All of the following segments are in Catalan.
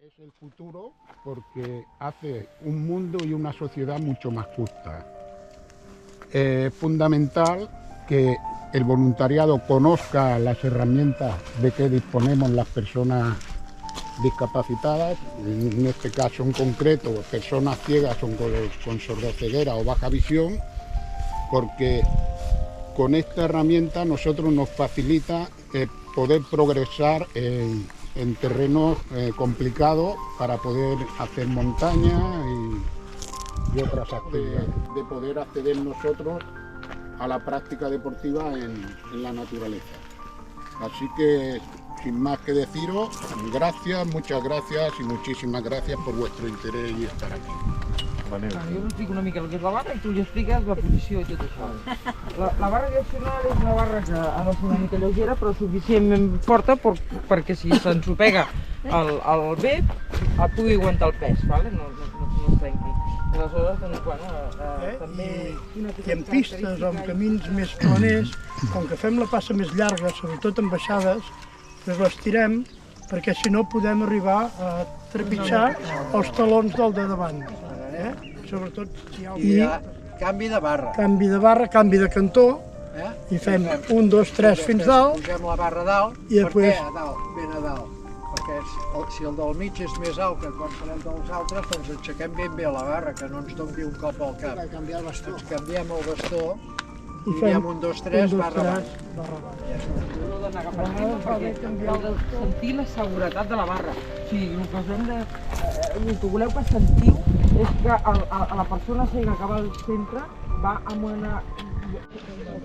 Es el futuro porque hace un mundo y una sociedad mucho más justa. Es fundamental que el voluntariado conozca las herramientas de que disponemos las personas discapacitadas, en este caso en concreto personas ciegas con sordoceguera o baja visión, porque con esta herramienta nosotros nos facilita poder progresar en terrenos complicados para poder hacer montaña y otras actividades, de poder acceder nosotros a la práctica deportiva en la naturaleza. Así que, sin más que deciros, gracias, muchas gracias y muchísimas gracias por vuestro interés y estar aquí. Jo us explico una mica el que és la barra i tu li expliques la posició i tot això. La barra direccional és una barra que ha de ser una mica lleugera però suficientment forta perquè si s'ensopega el vent et pugui aguantar el pes, no es trenqui. Aleshores, doncs, bueno, també... I en pistes o en camins més planers, com que fem la passa més llarga, sobretot en baixades, doncs l'estirem perquè si no podem arribar a trepitjar els talons del de davant. Sobretot si hi ha canvi de barra. Canvi de barra, canvi de cantó, i fem 1, 2, 3 fins dalt. Pugem la barra a dalt, per què a dalt, ben a dalt? Perquè si el del mig és més alt que qualsevol dels altres, doncs aixequem ben bé la barra, que no ens doni un cop al cap. Ens canviem el bastó i diem 1, 2, 3, barra avall. No d'anar agafant perquè heu de sentir la seguretat de la barra. O sigui, el que us hem de... El que voleu que sentiu és que la persona cega que va al centre va amb una...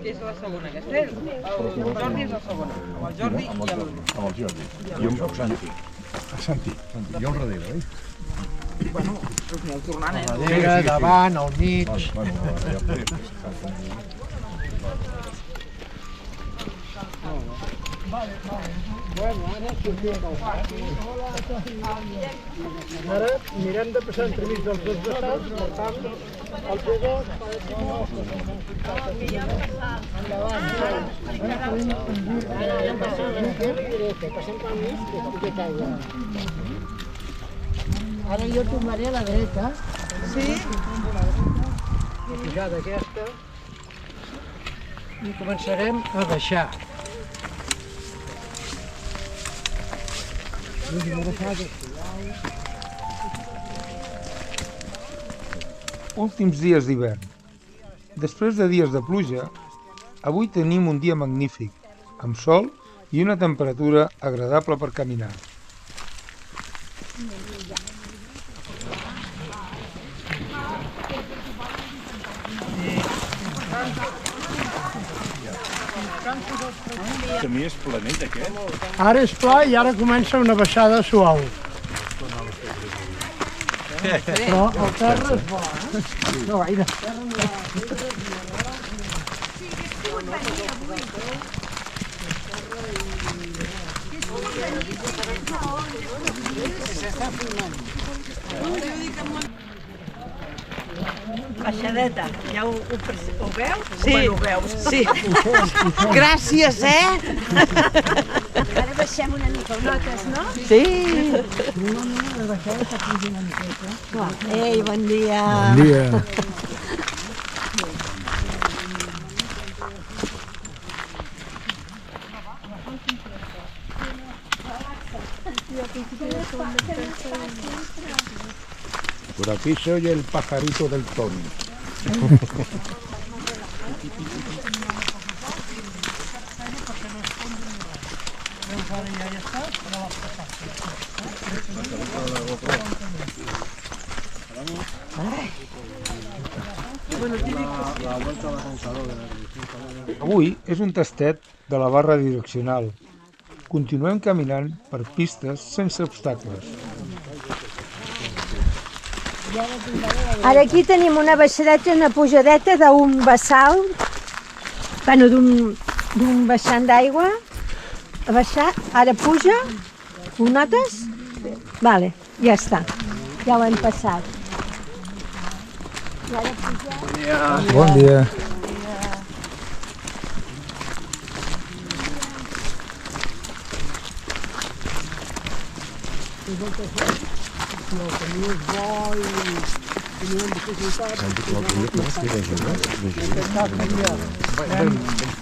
Què és la segona? Aquesta és? El Jordi és la segona. Amb el Jordi i el... Amb el Jordi. Jo em soc Santi. Santi. Jo al darrere, oi? Bueno, doncs aneu tornant, Al darrere, davant, al mig... Ara mirem de passar entremig dels dos vessants, per tant, el P2 Ara jo tomaré a la dreta. Sí. La pujada aquesta. I començarem a baixar. Últims dies d'hivern. Després de dies de pluja, avui tenim un dia magnífic, amb sol i una temperatura agradable per caminar. El camí és planet, aquest? Ara és pla i ara comença una baixada suau. Però el terra és bo, No gaire. Baixadeta, ja ho veus? Sí, Bueno, ho veus. sí. Gràcies, Ara baixem una mica, ho notes, no? Sí. Ei, bon dia. Bon dia. Por aquí se oye el pajarito del Tony. Avui és un tastet de la barra direccional. Continuem caminant per pistes sense obstacles. Ara aquí tenim una baixadeta, una pujadeta d'un bassal, bueno, d'un baixant d'aigua, ha baixat, ara puja, ho notes? Vale, ja està, ja ho hem passat. I ara puja... Bon dia. el camí és bo i no hi ha dificultats.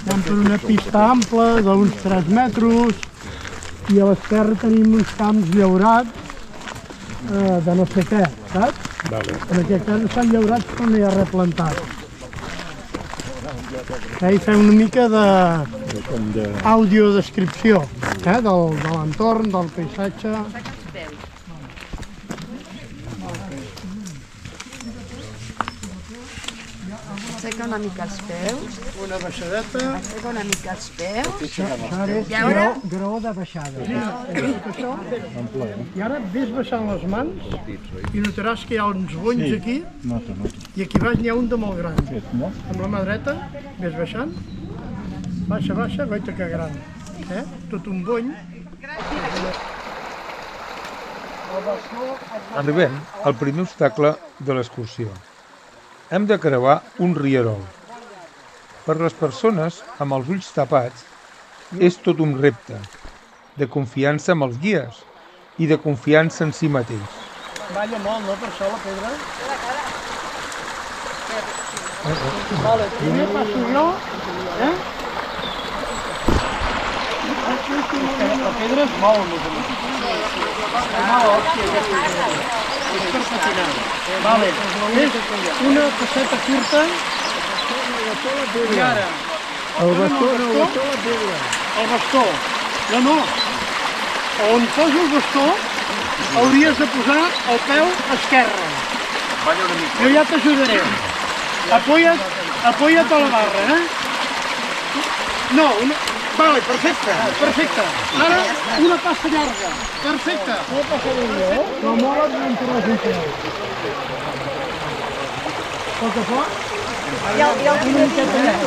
Anem per una pista ampla d'uns 3 metres i a l'esquerra tenim uns camps llaurats de no sé què, saps? En aquest cas estan llaurats però no hi ha res plantat. I fem una mica d'audiodescripció de l'entorn, del paisatge. Aixeca una mica els peus. Una baixadeta. Aixeca una mica els peus. Ara és graó de baixada. I ara ves baixant les mans i notaràs que hi ha uns bonys aquí i aquí baix n'hi ha un de molt gran. Amb la mà dreta ves baixant, baixa, baixa, goita que gran. Tot un bony. Arribem al primer obstacle de l'excursió. Hem de creuar un rierol. Per les persones amb els ulls tapats és tot un repte, de confiança amb els guies i de confiança en si mateix. Balla molt, no? Per això la pedra. Vale, primer passo jo. La pedra es mou, més o menys. És per patinar. Vale, és una passeta curta i ara el bastó, el bastó. No. On poso el bastó hauries de posar el peu esquerre. Jo ja t'ajudaré. Apoya't a la barra, No, vale, perfecte. Ara una passa llarga. Perfecte. No passa llarga, No moles no em tornes un peu. Pel que fa? Una miqueta més.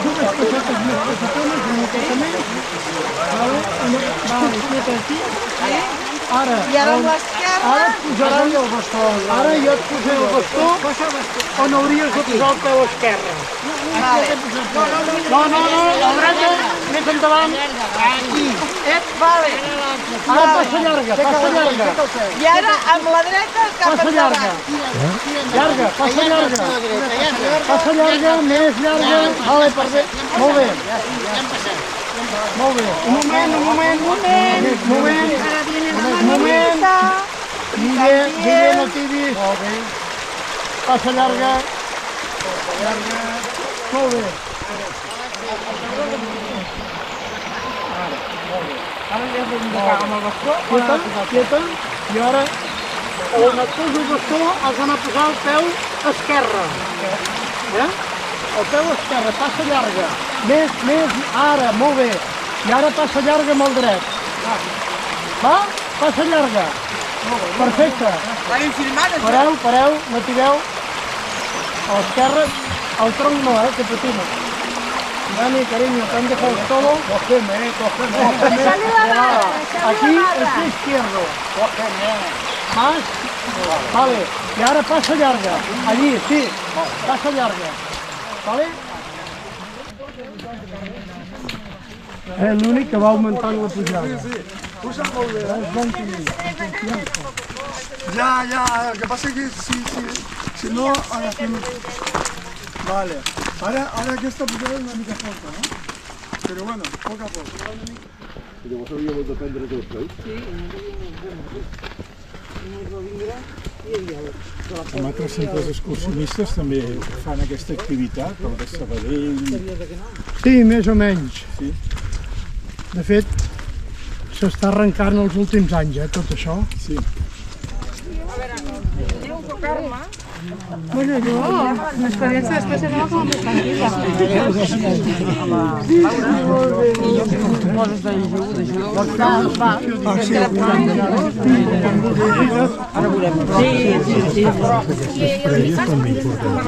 Dues passetes més passetones, una miqueta més. Vale, quieta aquí. Ara, I ara amb l'esquerra... Ara et posaràs el bastó. Ara jo et posaré el bastó on hauries de posar el peu esquerre. No, la dreta, més endavant. Aquí. Vale. Ara passa llarga. I ara amb la dreta cap endavant. Passa llarga, més llarga. Vale, perfecte. Molt bé. Un moment. Dile, no tiris. Passa llarga. Molt bé. Ara li has d'indicar amb el bastó. Quieta. I ara, on et poso el bastó, has d'anar a posar el peu esquerre. El peu esquerre, passa llarga. Més, ara, molt bé. I ara passa llarga amb el dret. Va? Passa llarga. Perfecte. Pareu, no tireu. A l'esquerra, el tronc no, que patina. Dani, cariño, te han dejado todo. Cógeme. Aquí, el pie izquierdo. Más. Vale. Y ahora pasa larga. Allí, sí. Pasa larga. ¿Vale? És l'únic que va augmentant la pujada. Puja molt bé, És bon camí. Ja, el que passa que si no agafem... Vale. Ara aquesta pujada és una mica forta, no? Però bueno, poc a poc. Llavors hauríeu de prendre dos peus? Sí. En altres centres excursionistes també fan aquesta activitat, el de Sabadell... Sí, més o menys. Sí. De fet, s'està arrencant els últims anys, tot això. Sí. Bueno, jo, l'experiència després era com més tranquil·la. Coses de judo. Ara veurem.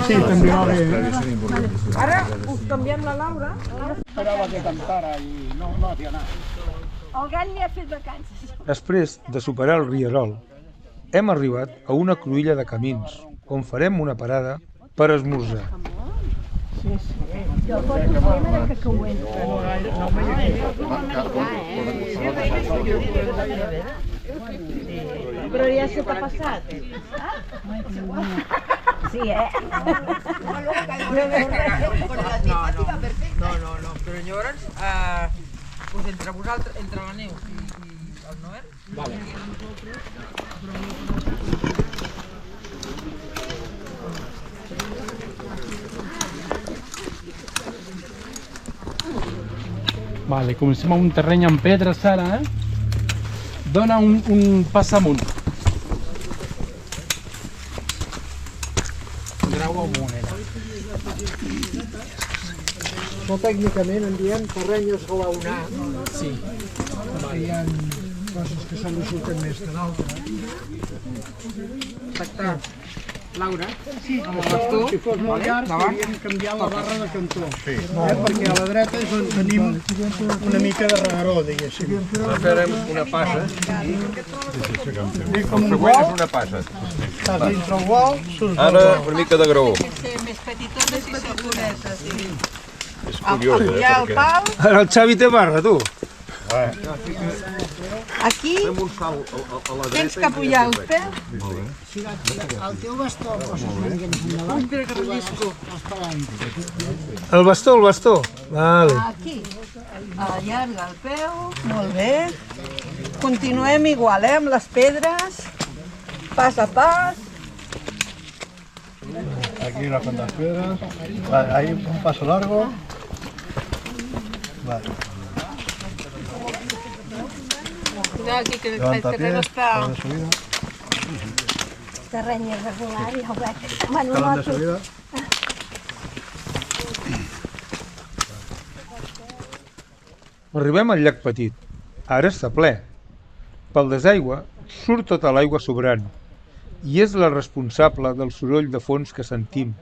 Sí, també va bé. Ara us canviem la Laura. Esperava que cantara i no havia anat. El gat li ha fet vacances. Després de superar el rierol, hem arribat a una cruïlla de camins, on farem una parada per esmorzar. Jo porto el tema de cacauet. Però ja se t'ha passat. Sí, No, però llavors, doncs entre vosaltres, entre la Neus i el Noel... Vale. Vale, comencem amb un terreny amb pedra, Sara, Dona un pas amunt. Grau amunt, Això tècnicament en diem terreny esglaonat. Sí. Hi ha coses que se li surten més que d'altres. Exacte. Laura? Sí, si fos molt llarg, podríem canviar la barra de cantó. Perquè a la dreta és on tenim una mica de regaró, diguéssim. Ara farem una passa. Com un El gual, és una passa. estàs dintre el gual, surts del Ara gual. una mica de graó. Més petitones i seguretes, sí. És curiós, Apujar el pal, Ara el Xavi té barra, tu. aquí Fem un salt a la dreta. tens que apujar el peu. El teu bastó, poses una mica més endavant. Ui, però que rellisco. El bastó. Vale. Aquí. Allarga el peu, molt bé. Continuem igual, amb les pedres, pas a pas. Aquí las cuantas piedras. Vale, ahí un paso largo. Vale. Aquí que el Levanta terreno pies, està... talón de subida. terreny irregular, ja ho veig. Bueno, Talón de noto. subida. Arribem al llac Petit. Ara està ple. Pel desaigüe surt tota l'aigua sobrant i és la responsable del soroll de fons que sentim.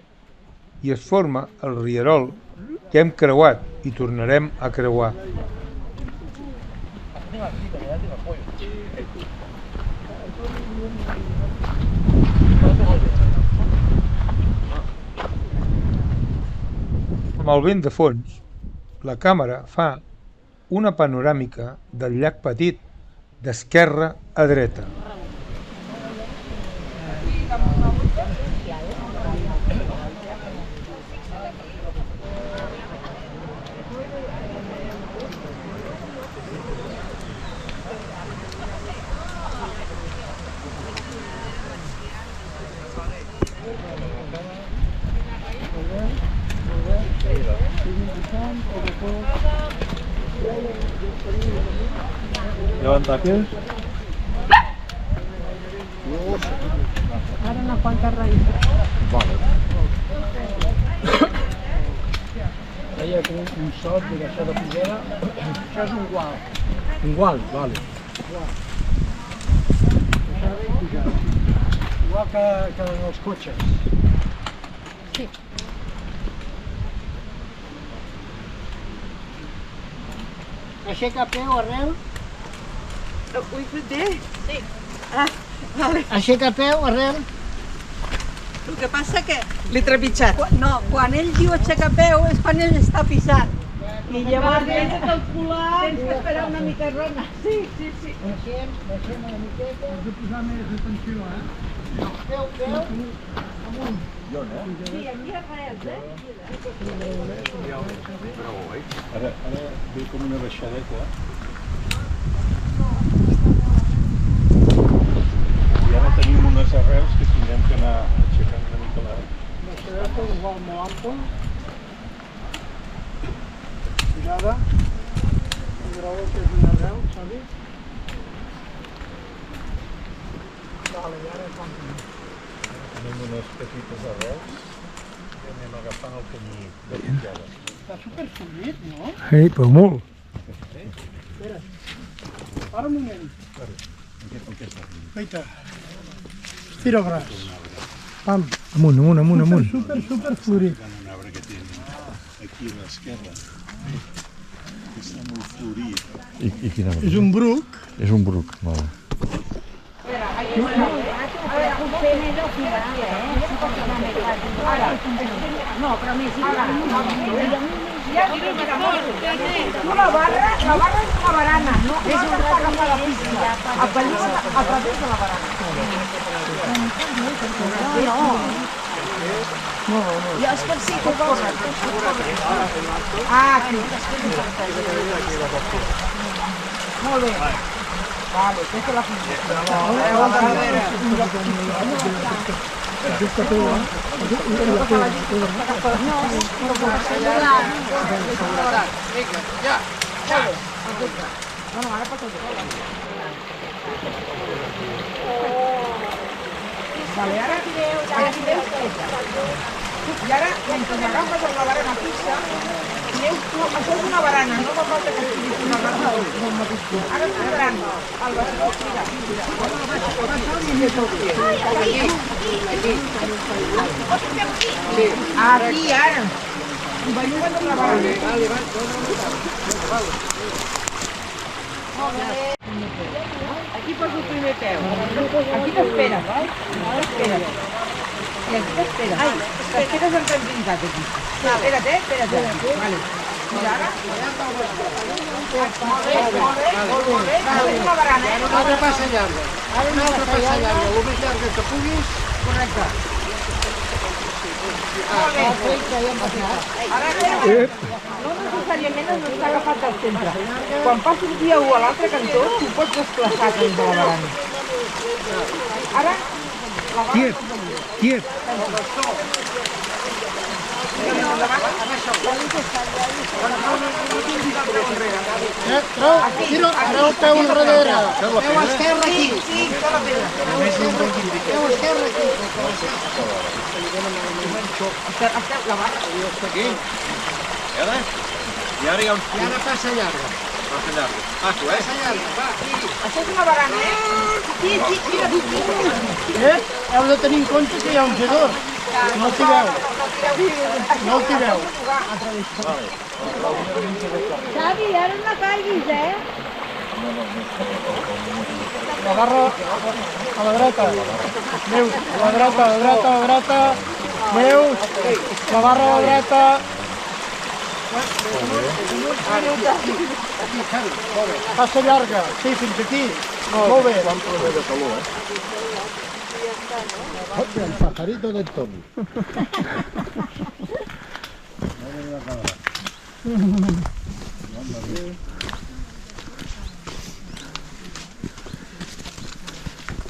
I es forma el rierol que hem creuat i tornarem a creuar. Amb el vent de fons, la càmera fa una panoràmica del llac Petit d'esquerra a dreta. Levanta pies. Ara no quanta raïs. Deia que un sot i això de piguera. Això és un gual. Un gual, vale. Igual que en els cotxes. Sí. Aixeca peu arrel. Ui, fruiter? Sí. Aixeca peu arrel. El que passa que... L'he trepitjat. No, quan ell diu aixecar peu és quan ell està pisant. I llavors tens que calcular... Tens que esperar una mica rona. Sí. Deixem una miqueta. Has de posar més atenció, Peu, amunt. Sí, aquí arrels, Ara ve com una baixadeta. I ara tenim unes arrels que tindrem que anar aixecant una mica la... baixadeta, un gual molt ample. Pujada. Un grau que és una arrel, saps? Vale, i ara continua. Tenim unes petites arrels i anem agafant el camí de pujada. Està superfluït, no? Ei, però molt. Espera. Para un moment. Veita. Estira el braç. Pam. Amunt. Super florit. Un arbre que té aquí a l'esquerra, que està molt florit. I quina És un bruc. És un bruc, vale. No, però més igual. Tu la barra és una barana, no? És una barana de la pista. A través de la barana. Jo és per si que vols. Ah, aquí. Molt bé. Vale, aquesta és la Vale, ara tireu i ara, mentre agafes la barana fixa, això és una barana, no fa falta que estigui una barana del mateix punt. Ara tiraran el bastó, mira, aquí, ara. Banyuga't amb la barana. Aquí poso el primer peu. Aquí t'esperes, oi? T'esperes. I aquí t'esperes. T'esperes en tranquil·litat, aquí. Espera't, espera't. Vale. Mira, ara. Molt bé. És una barana, Una altra passa llarga. Una altra passa llarga. El més llarga que puguis. Correcte. Molt bé. Ara, no necessàriament has d'estar agafat al centre. Quan passis dia 1 a l'altre cantó, tu pots desplaçar dins de la barana. Ara, la barana... Quiet. Treu el peu enrere. Peu esquerre aquí. Sí, això la pedra. Peu esquerre aquí. La barra. Aquí. I ara? I ara hi ha un... I ara passa llarga. Passa llarg. Passo, Passa llarga, va, tiri. Això és una barana, Tira. Heu de tenir en compte que hi ha un G2. No el tireu. No el tireu. Xavi, ara no caiguis, La barra a la dreta. Neus, a la dreta. Neus, la barra a la dreta. Passa llarga. Sí, fins aquí. Molt bé. El pajarito del Toni.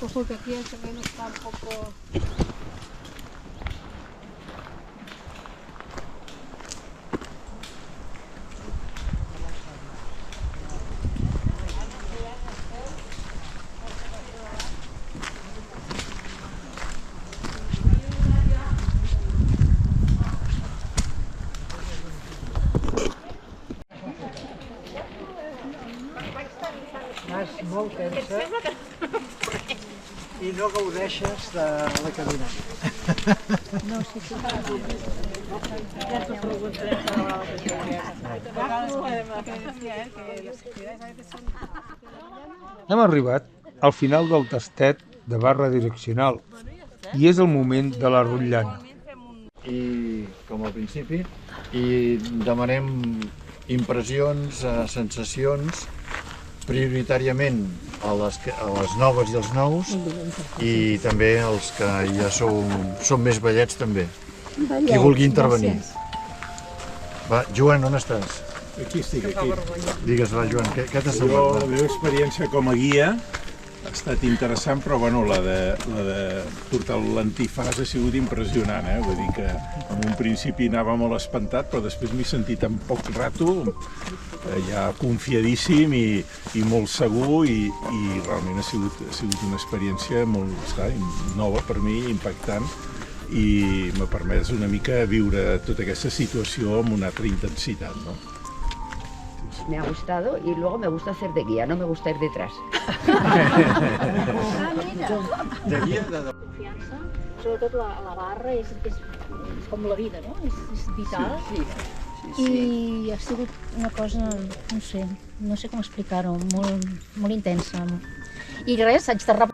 Ojo que aquí el terreno está un poco... Vas molt tensa i no gaudeixes de la caminada. No, sí. Hem arribat al final del tastet de barra direccional i és el moment de la rotllana. I com al principi, i demanem impressions, sensacions, prioritàriament a les noves i els nous, i també els que ja són més vellets també. Qui vulgui intervenir. Va, Joan, on estàs? Aquí estic, aquí. Digues, va, Joan, què t'ha Jo, semblat? la meva experiència com a guia ha estat interessant, però bueno, la de portar l'antifàs ha sigut impressionant, Vull dir que en un principi anava molt espantat, però després m'he sentit en poc rato ja confiadíssim i molt segur, i realment ha sigut una experiència molt nova per mi, impactant, i m'ha permès una mica viure tota aquesta situació amb una altra intensitat, no? Me ha gustado y luego me gusta hacer de guía, no me gusta ir detrás. De guia de... Confiança, sobretot la barra és com la vida, no? És vital. I ha sigut una cosa, no sé com explicar-ho, molt intensa. I res, haig de repetir